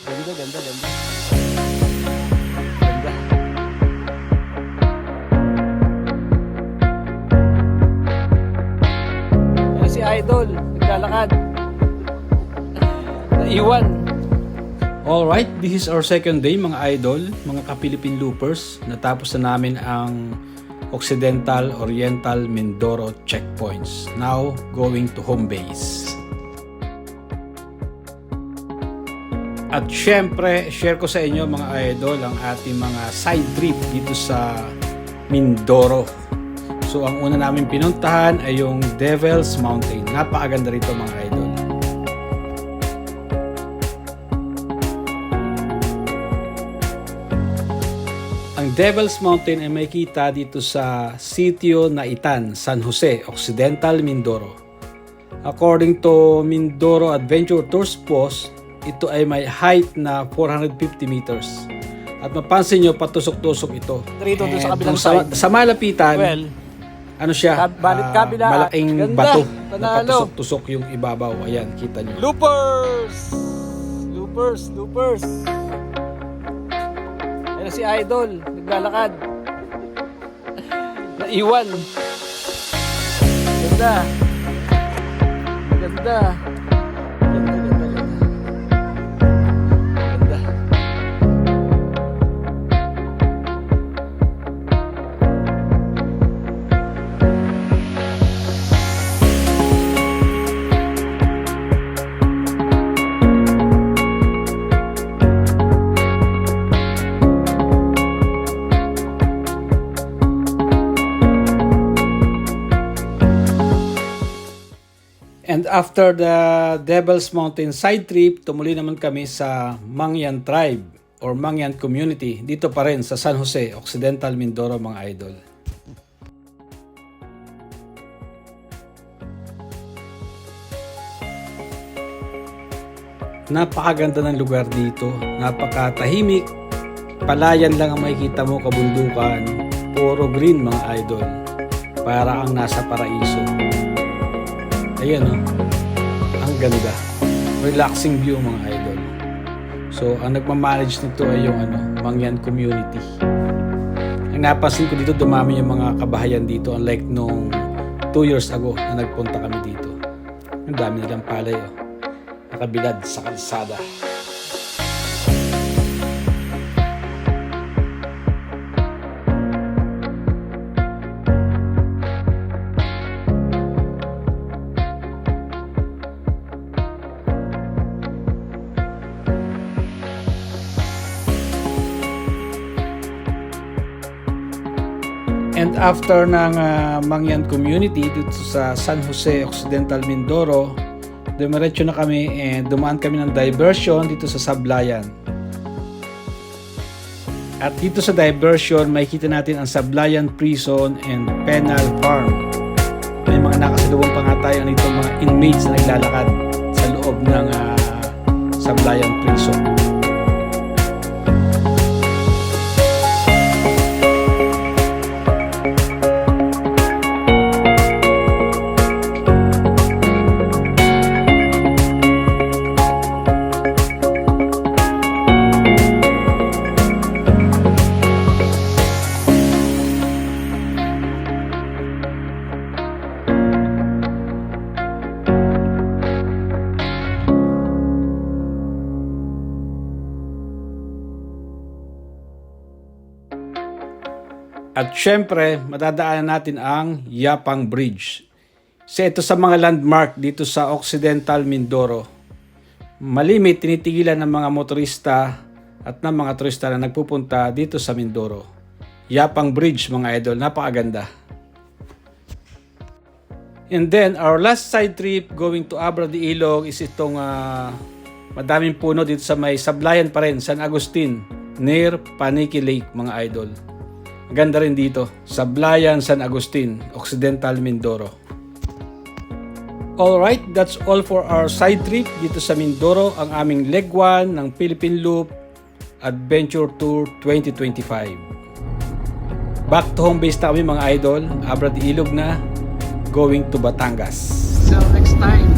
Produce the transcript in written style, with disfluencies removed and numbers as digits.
Ganda, ganda, ganda. Ganda. Ayan si Idol, naglalakad. Naiwan. Alright, this is our second day mga idol, mga ka-Philippine Loopers. Natapos na namin ang Occidental, Oriental, Mindoro checkpoints. Now, going to home base. At syempre, share ko sa inyo mga idol ang ating mga side trip dito sa Mindoro. So, ang una namin pinuntahan ay yung Devil's Mountain. Napakaganda rito mga idol. Ang Devil's Mountain ay makikita dito sa Sitio Naitan, San Jose, Occidental, Mindoro. According to Mindoro Adventure Tours Post, ito ay may height na 450 meters. At mapansin nyo, patusok-tusok ito. Dito sa kabilang Sa malapitan, well, ano siya? kabila. Malaking Ganda. bato na Panalo. patusok-tusok yung ibabaw. Ayan, kita nyo. Loopers! Loopers, loopers. Ayan si Idol, naglalakad. Naiwan. Ganda. Ganda. Ganda, ganda, ganda. Ganda. And after the Devil's Mountain side trip, tumuloy naman kami sa Mangyan Tribe or Mangyan Community dito pa rin sa San Jose, Occidental, Mindoro mga idol. Napakaganda ng lugar dito, napakatahimik, palayan lang ang makikita mo, kabundukan, puro green mga idol, para ang nasa paraiso. Ayan o, ang ganda. Relaxing view mga idol. So, ang nagmamanage nito ay yung Mangyan Community. Ang napansin ko dito, dumami yung mga kabahayan dito unlike nung 2 years ago na nagpunta kami dito. Ang dami nilang palay o. Nakabilad sa kalsada. And after ng Mangyan Community dito sa San Jose, Occidental, Mindoro, dumiretso na kami and dumaan kami ng diversion dito sa Sablayan. At dito sa diversion, makikita natin ang Sablayan Prison and Penal Farm. May mga nakasalubong pa nga tayo nito mga inmates na naglalakad sa loob ng Sablayan Prison. At syempre, madadaanan natin ang Yapang Bridge. Ito sa mga landmark dito sa Occidental, Mindoro. Malimit tinitigilan ng mga motorista at ng mga turista na nagpupunta dito sa Mindoro. Yapang Bridge mga idol, napakaganda. And then, our last side trip going to Abra de Ilog is itong madaming puno dito sa may Sablayan pa rin, San Agustin, near Paniqui Lake mga idol. Ganda rin dito, Sablayan, San Agustin, Occidental, Mindoro. Alright, that's all for our side trip dito sa Mindoro, ang aming leg 1 ng Philippine Loop Adventure Tour 2025. Back to home base na kami mga idol, Abra de Ilog na, going to Batangas. So next time.